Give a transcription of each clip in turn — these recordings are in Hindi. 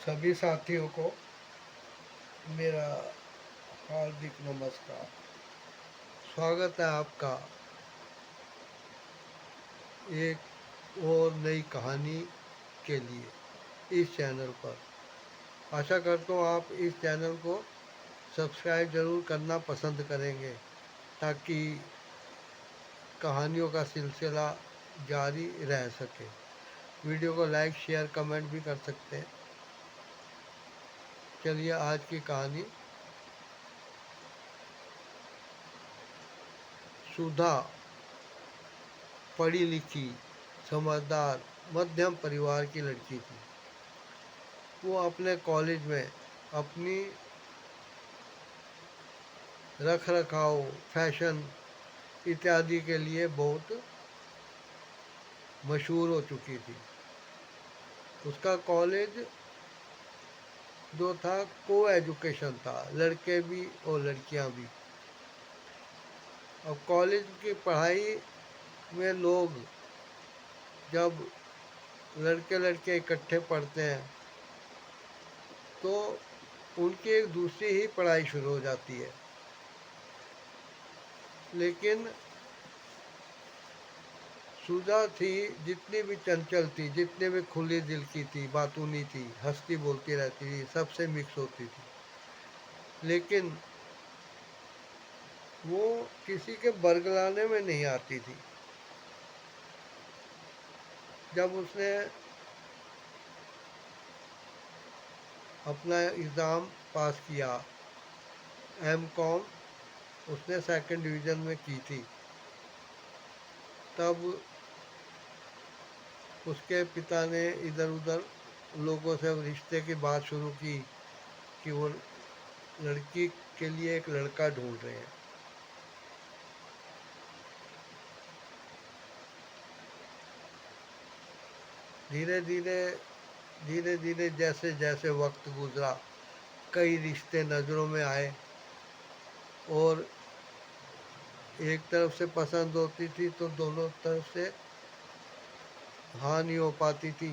सभी साथियों को मेरा हार्दिक नमस्कार। स्वागत है आपका एक और नई कहानी के लिए इस चैनल पर। आशा करता हूँ आप इस चैनल को सब्सक्राइब ज़रूर करना पसंद करेंगे ताकि कहानियों का सिलसिला जारी रह सके। वीडियो को लाइक शेयर कमेंट भी कर सकते हैं। चलिए आज की कहानी सुधा पढ़ी लिखी समझदार मध्यम परिवार की लड़की थी। वो अपने कॉलेज में अपनी रख रखाव फैशन इत्यादि के लिए बहुत मशहूर हो चुकी थी। उसका कॉलेज जो था को एजुकेशन था, लड़के भी और लड़कियां भी। अब कॉलेज की पढ़ाई में लोग जब लड़के लड़के इकट्ठे पढ़ते हैं तो उनकी एक दूसरी ही पढ़ाई शुरू हो जाती है। लेकिन सुधा थी, जितनी भी चंचल थी, जितने भी खुली दिल की थी, बातूनी थी, हंसती बोलती रहती थी, सबसे मिक्स होती थी। लेकिन वो किसी के बरगलाने में नहीं आती थी। जब उसने अपना एग्ज़ाम पास किया, एम.कॉम उसने सेकंड डिवीज़न में की थी, तब उसके पिता ने इधर उधर लोगों से रिश्ते की बात शुरू की कि वो लड़की के लिए एक लड़का ढूंढ रहे हैं। धीरे धीरे धीरे धीरे जैसे जैसे वक्त गुजरा, कई रिश्ते नज़रों में आए और एक तरफ से पसंद होती थी तो दोनों तरफ से हाँ नहीं हो पाती थी।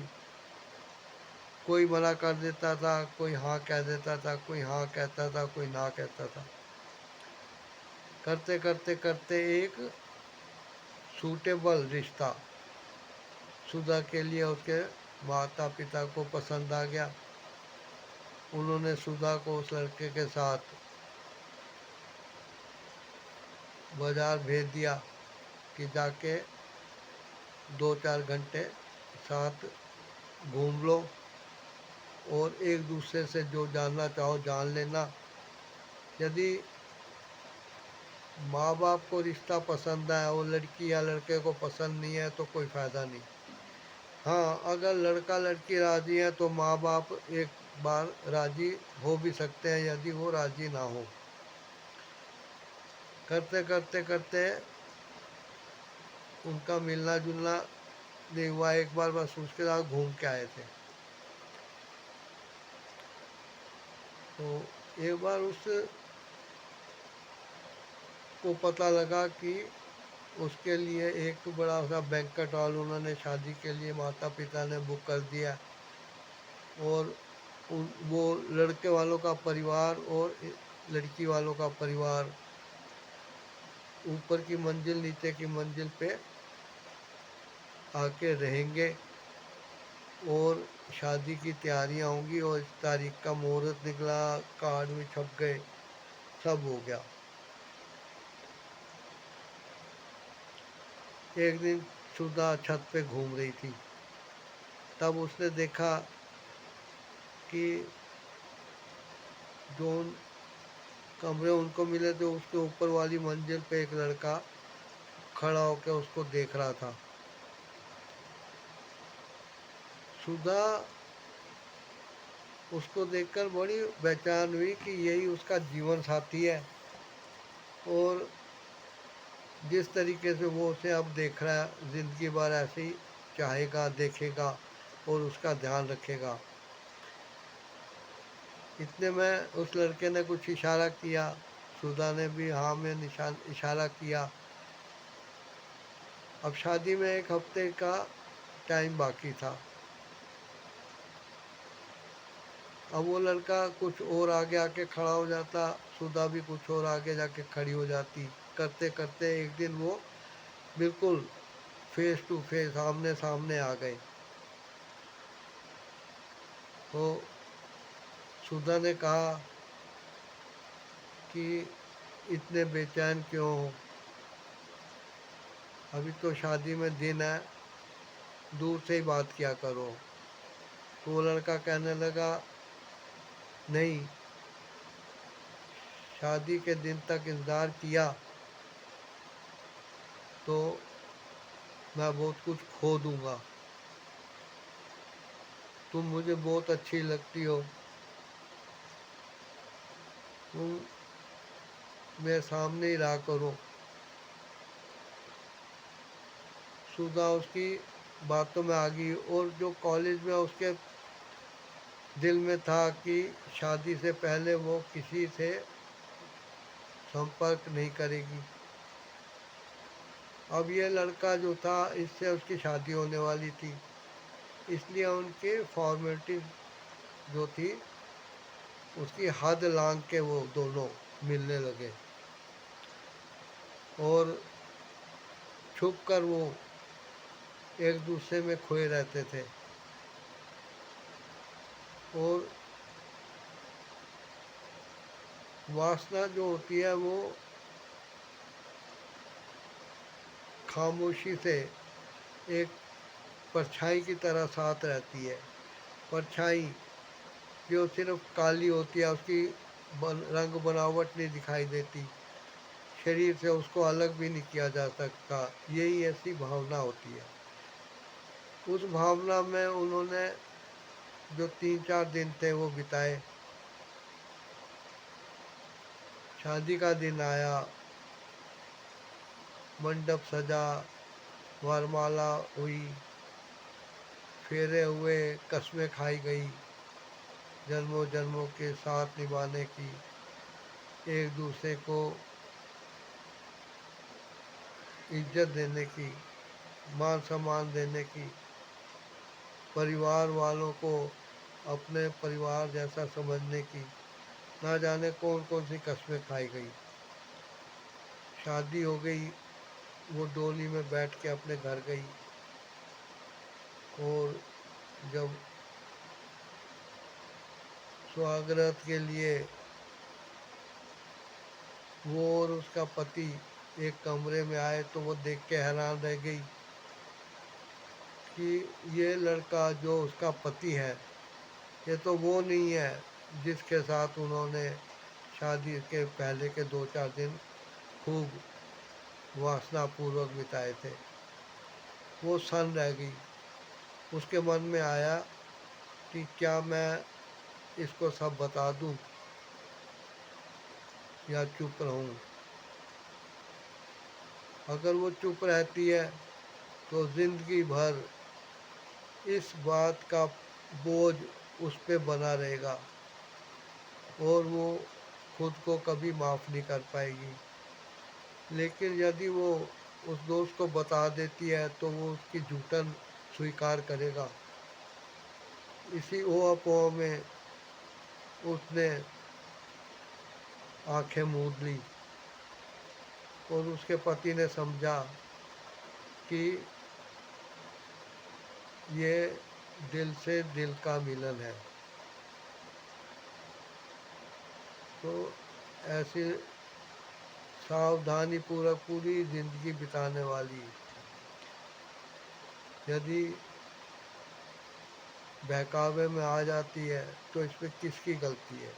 कोई मना कर देता था, कोई हाँ कह देता था, कोई हाँ कहता था, कोई ना कहता था। करते करते करते एक सूटेबल रिश्ता सुधा के लिए उसके माता पिता को पसंद आ गया। उन्होंने सुधा को उस लड़के के साथ बाजार भेज दिया कि जाके 2-4 घंटे साथ घूम लो और एक दूसरे से जो जानना चाहो जान लेना। यदि माँ बाप को रिश्ता पसंद है और लड़की या लड़के को पसंद नहीं है तो कोई फ़ायदा नहीं। हाँ, अगर लड़का लड़की राज़ी है तो माँ बाप एक बार राज़ी हो भी सकते हैं यदि वो राज़ी ना हो। करते करते करते उनका मिलना जुलना नहीं हुआ। एक बार बस उसके साथ घूम के आए थे। तो एक बार उसको पता लगा कि उसके लिए एक बड़ा सा बैंक्वेट हॉल उन्होंने शादी के लिए माता पिता ने बुक कर दिया और वो लड़के वालों का परिवार और लड़की वालों का परिवार ऊपर की मंजिल नीचे की मंजिल पे आके रहेंगे और शादी की तैयारियां होंगी और इस तारीख का मुहूर्त निकला, कार्ड भी छप गए, सब हो गया। एक दिन सुधा छत पे घूम रही थी, तब उसने देखा कि जो कमरे उनको मिले थे उसके ऊपर वाली मंजिल पे एक लड़का खड़ा होकर उसको देख रहा था। सुधा उसको देखकर बड़ी बेचैन हुई कि यही उसका जीवन साथी है और जिस तरीके से वो उसे अब देख रहा है ज़िंदगी भर ऐसे ही चाहेगा, देखेगा और उसका ध्यान रखेगा। इतने में उस लड़के ने कुछ इशारा किया, सुधा ने भी हाँ में निशान इशारा किया। अब शादी में 1 हफ्ते का टाइम बाकी था। अब वो लड़का कुछ और आगे आके खड़ा हो जाता, सुधा भी कुछ और आगे जाके खड़ी हो जाती। करते करते एक दिन वो बिल्कुल फेस टू फेस आमने सामने आ गए। तो सुधा ने कहा कि इतने बेचैन क्यों हो, अभी तो शादी में दिन है, दूर से ही बात किया करो। तो वो लड़का कहने लगा, नहीं, शादी के दिन तक इंतज़ार किया तो मैं बहुत कुछ खो दूंगा। तुम मुझे बहुत अच्छी लगती हो, तुम मेरे सामने ही रहा करो। सुधा उसकी बातों में आ गई, और जो कॉलेज में उसके दिल में था कि शादी से पहले वो किसी से संपर्क नहीं करेगी। अब ये लड़का जो था, इससे उसकी शादी होने वाली थी, इसलिए उनके फॉर्मेलिटी जो थी उसकी हद लांघ के वो दोनों मिलने लगे, और छुप कर वो एक दूसरे में खोए रहते थे। और वासना जो होती है वो खामोशी से एक परछाई की तरह साथ रहती है। परछाई जो सिर्फ काली होती है, उसकी रंग बनावट नहीं दिखाई देती, शरीर से उसको अलग भी नहीं किया जा सकता, यही ऐसी भावना होती है। उस भावना में उन्होंने जो 3-4 दिन थे वो बिताए। शादी का दिन आया, मंडप सजा, वरमाला हुई, फेरे हुए, कस्में खाई गई, जन्मों जन्मों के साथ निभाने की, एक दूसरे को इज्जत देने की, मान सम्मान देने की, परिवार वालों को अपने परिवार जैसा समझने की, ना जाने कौन कौन सी कस्में खाई गई। शादी हो गई, वो डोली में बैठ के अपने घर गई, और जब स्वागत के लिए वो और उसका पति एक कमरे में आए तो वो देख के हैरान रह गई कि ये लड़का जो उसका पति है, ये तो वो नहीं है जिसके साथ उन्होंने शादी के पहले के 2-4 दिन खूब वासनापूर्वक बिताए थे। वो सन रह गई। उसके मन में आया कि क्या मैं इसको सब बता दूं या चुप रहूं। अगर वो चुप रहती है तो ज़िंदगी भर इस बात का बोझ उस पे बना रहेगा, और वो खुद को कभी माफ़ नहीं कर पाएगी। लेकिन यदि वो उस दोस्त को बता देती है तो वो उसकी जूठन स्वीकार करेगा। इसी ओहा-पोह में उसने आंखें मूंद ली, और उसके पति ने समझा कि ये दिल से दिल का मिलन है। तो ऐसी सावधानी पूर्वक पूरी ज़िंदगी बिताने वाली यदि बहकावे में आ जाती है तो इसमें किसकी गलती है।